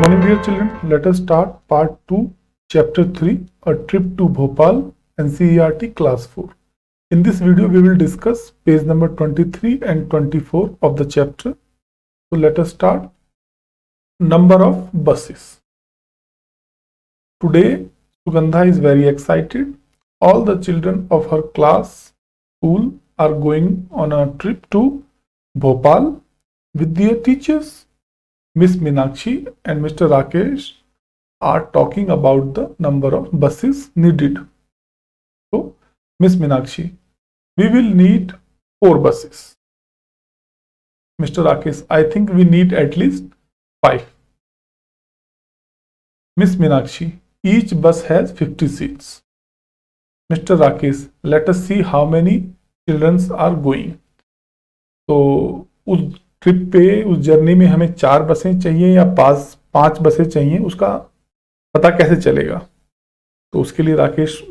morning, dear children. Let us start part 2, chapter 3, a trip to Bhopal, NCERT class 4. In this video, we will discuss page number 23 and 24 of the chapter. So let us start. Number of buses. Today, Sugandha is very excited. All the children of her class school are going on a trip to Bhopal with their teachers. Miss Meenakshi and Mr. Rakesh are talking about the number of buses needed. So, Miss Meenakshi, we will need 4 buses. Mr. Rakesh, I think we need at least 5. Miss Meenakshi, each bus has 50 seats. Mr. Rakesh, let us see how many children are going. तो उस trip पे, उस journey में हमें 4 बसें चाहिए या 5 बसें चाहिए, उसका पता कैसे चलेगा? तो उसके लिए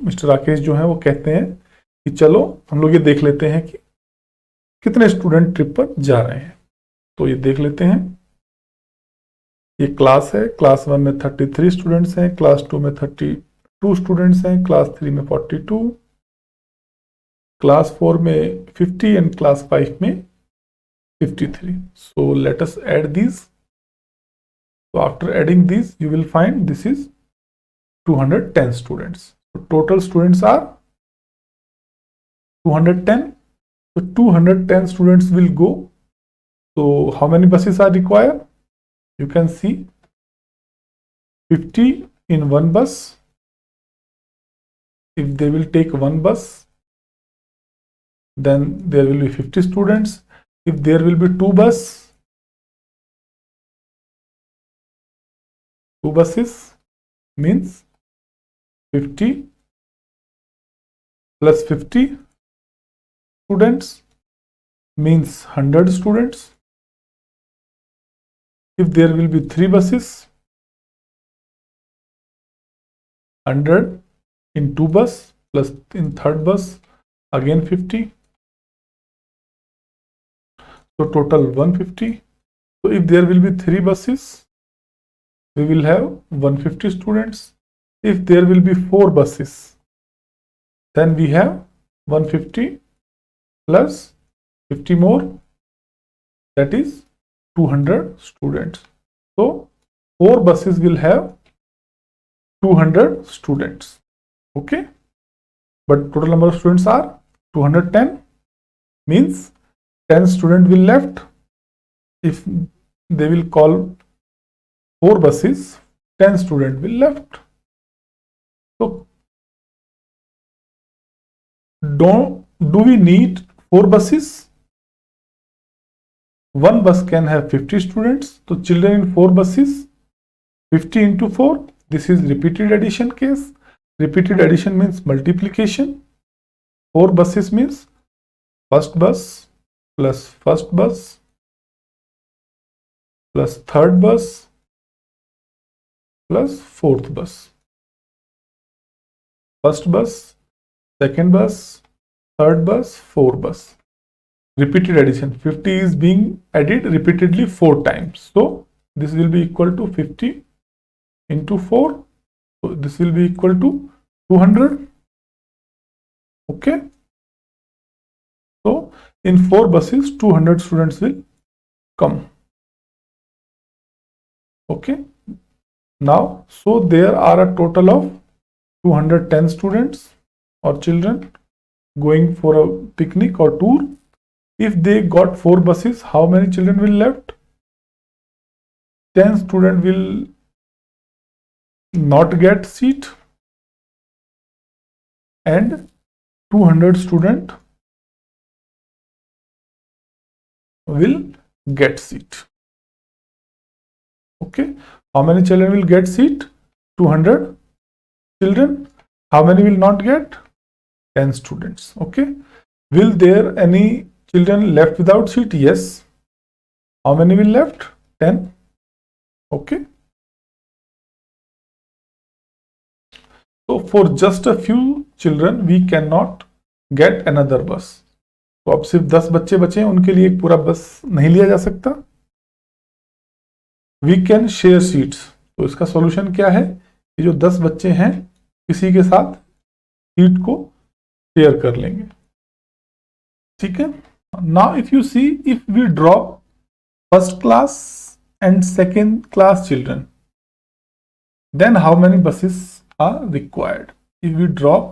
मिस्टर राकेश जो है वो कहते हैं कि चलो हम लोग ये देख लेते हैं कि कितने स्टूडेंट ट्रिप पर जा रहे हैं. तो ये देख लेते हैं. ये क्लास है. क्लास 1 में 33 स्टूडेंट्स हैं, क्लास 2 में 32 स्टूडेंट्स हैं, क्लास 3 में 42, क्लास 4 में 50 एंड क्लास 5 में 53. So let us add these. So after adding these, you will find this is 210 students. So total students are 210. So 210 students will go. So how many buses are required? You can see 50 in one bus. If they will take one bus, then there will be 50 students. If there will be 2 buses means 50 plus 50 students means 100 students. If there will be 3 buses, 100 in 2 bus plus in third bus again 50. So total 150. So if there will be 3 buses, we will have 150 students. If there will be 4 buses, then we have 150 plus 50 more, that is 200 students. So 4 buses will have 200 students. Okay, but total number of students are 210, means 10 students will left. If they will call 4 buses, 10 students will left. So do we need 4 buses? One bus can have 50 students. So children in 4 buses, 50 into 4. This is repeated addition case. Repeated addition means multiplication. 4 buses means first bus plus first bus plus third bus plus fourth bus. First bus, second bus, third bus, fourth bus. Repeated addition. 50 is being added repeatedly 4 times. So this will be equal to 50 into 4. So this will be equal to 200. Okay. So in 4 buses, 200 students will come. Okay. Now, so there are a total of 210 students or children going for a picnic or tour. If they got 4 buses, how many children will left? 10 students will not get seat and 200 students will get seat. Okay, how many children will get seat? 200 children. How many will not get? 10 students. Okay, will there any children left without seat? Yes. How many will left? 10. Okay, so for just a few children we cannot get another bus. तो अब सिर्फ 10 बच्चे बचे हैं, उनके लिए एक पूरा बस नहीं लिया जा सकता. We can share seats. तो इसका सॉल्यूशन क्या है? ये जो 10 बच्चे हैं किसी के साथ सीट को शेयर कर लेंगे, ठीक है। Now if you see, if we drop first class and second class children, then how many buses are required? If we drop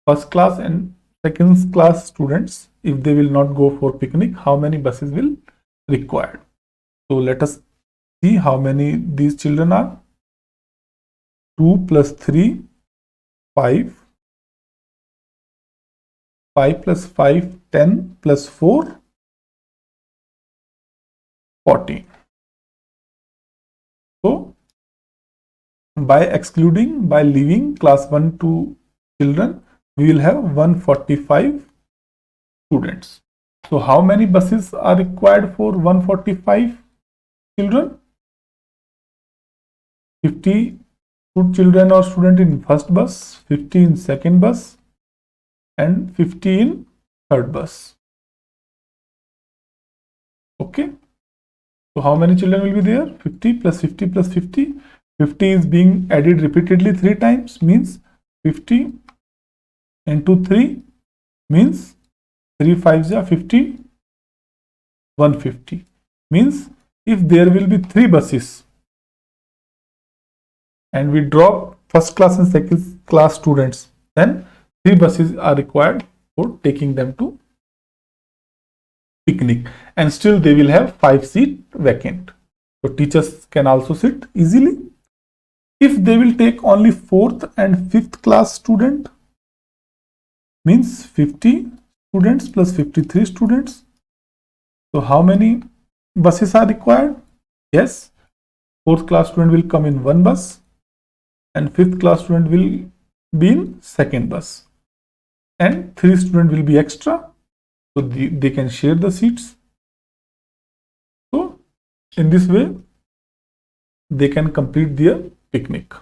first class and second class students, if they will not go for picnic, how many buses will required? So let us see how many these children are. 2 plus 3, 5. 5 plus 5, 10 plus 4, 14. So by excluding, by leaving class 1 to children, we will have 145 students. So how many buses are required for 145 children? 50 children or student in first bus, 50 in second bus, and 50 in third bus. Okay. So how many children will be there? 50 plus 50 plus 50. 50 is being added repeatedly 3 times, means 50 into 3 means 3 5s are 50, 150. Means if there will be 3 buses and we drop first class and second class students, then 3 buses are required for taking them to picnic, and still they will have 5 seats vacant. So teachers can also sit easily. If they will take only 4th and 5th class student, means 50 students plus 53 students. So how many buses are required? Yes, 4th class student will come in one bus and 5th class student will be in second bus, and 3 students will be extra, so they can share the seats. So in this way they can complete their picnic.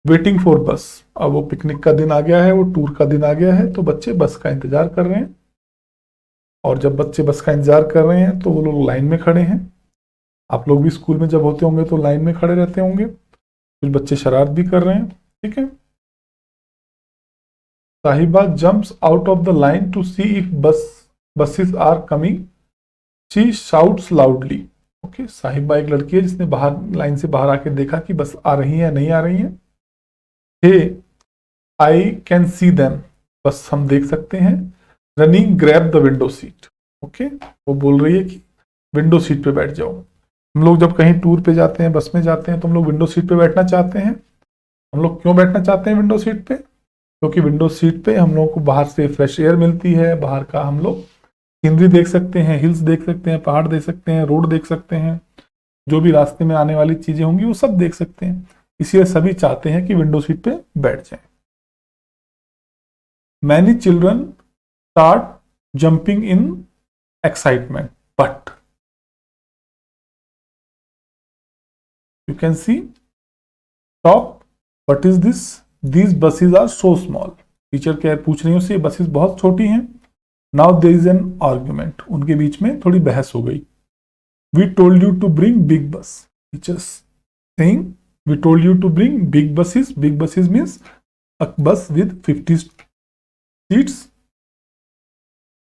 Waiting for बस, अब वो picnic का दिन आ गया है, वो tour का दिन आ गया है, तो बच्चे बस का इंतजार कर रहे हैं। और जब बच्चे बस का इंतजार कर रहे हैं तो वो लोग लाइन में खड़े हैं। आप लोग भी स्कूल में जब होते होंगे तो लाइन में खड़े रहते होंगे। कुछ बच्चे शरारत भी कर रहे हैं, ठीक है। Sahiba jumps out of the line to see if buses are coming, she shouts loudly. Okay, Sahiba एक लड़की है जिसने बाहर लाइन से बाहर आके देखा कि बस आ रही है या नहीं आ रही है। हे आई कैन सी देम, बस हम देख सकते हैं। Running grab the window seat, okay, वो बोल रही है कि विंडो सीट पे बैठ जाओ। हम लोग जब कहीं टूर पे जाते हैं, बस में जाते हैं, तो हम लोग विंडो सीट पे बैठना चाहते हैं। हम लोग क्यों बैठना चाहते हैं विंडो सीट पे? क्योंकि विंडो सीट पे हम लोग को बाहर से फ्रेश एयर मिलती है, बाहर का हम लोग सीनरी देख सकते हैं, हिल्स देख सकते हैं, पहाड़ देख सकते हैं, रोड देख सकते हैं, जो भी रास्ते में आने वाली चीजें होंगी वो सब देख सकते हैं। इसलिए सभी चाहते हैं कि विंडो सीट पे बैठ जाएं। Many children start jumping in excitement, but you can see top, what is this? These buses are so small. Teacher क्या पूछ रही है उससे, बसेस बहुत छोटी हैं। Now there is an argument, उनके बीच में थोड़ी बहस हो गई। We told you to bring big bus, teachers saying we told you to bring big buses. Big buses means a bus with 50 seats.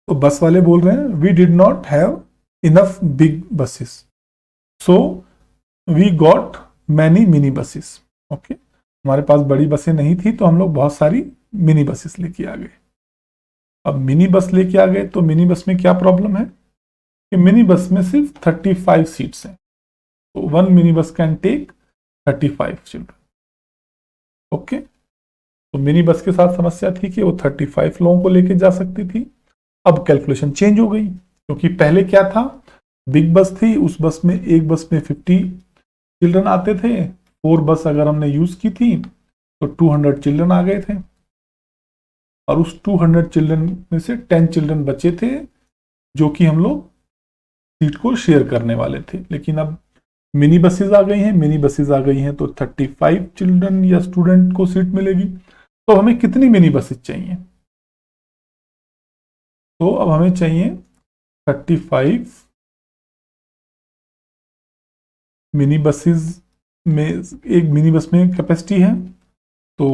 तो बस वाले बोल रहे हैं we did not have enough big buses, so we got many mini buses. Okay, हमारे पास बड़ी बसें नहीं थी तो हम लोग बहुत सारी मिनी बसेस लेके आ गए। अब मिनी बस लेके आ गए तो मिनी बस में क्या प्रॉब्लम है कि मिनी बस में सिर्फ 35 सीट्स हैं, तो one mini bus can take 35 children. Okay, तो मिनी बस के साथ समस्या थी कि वो 35 लोगों को लेके जा सकती थी। अब कैलकुलेशन चेंज हो गई, क्योंकि पहले क्या था, बिग बस थी, उस बस में एक बस में 50 चिल्ड्रन आते थे। 4 बस अगर हमने यूज की थी तो 200 चिल्ड्रन आ गए थे, और उस 200 चिल्ड्रन में से 10 चिल्ड्रन बचे थे जो कि हम लोग सीट को शेयर करने वाले थे। लेकिन अब मिनी बसेस आ गई हैं, मिनी बसेस आ गई हैं तो 35 चिल्ड्रन या स्टूडेंट को सीट मिलेगी। तो हमें कितनी मिनी बसेस चाहिए? तो अब हमें चाहिए 35 मिनी बसेस में एक मिनी बस में कैपेसिटी है, तो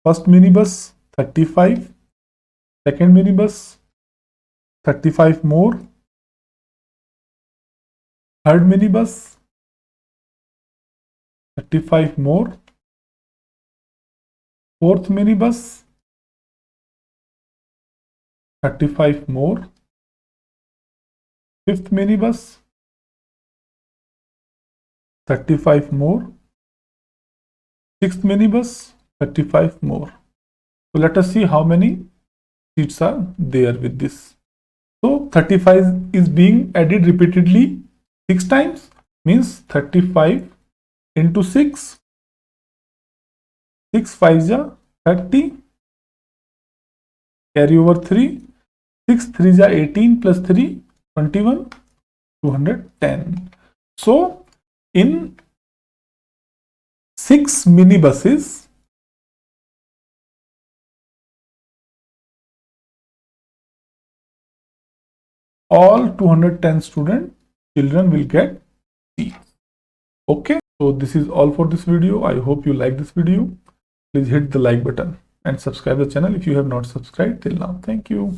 first mini bus 35, second mini bus 35 more, third mini bus 35 more, fourth mini bus 35 more, fifth mini bus 35 more, sixth minibus 35 more. So let us see how many seats are there with this. So 35 is being added repeatedly 6 times, means 35 into 6, 6 5 ja 30, carry over 3, 6 3 ja 18 plus 3 21, 210. So in 6 minibuses, all 210 children will get seats. Okay, so this is all for this video. I hope you like this video. Please hit the like button and subscribe the channel if you have not subscribed till now. Thank you.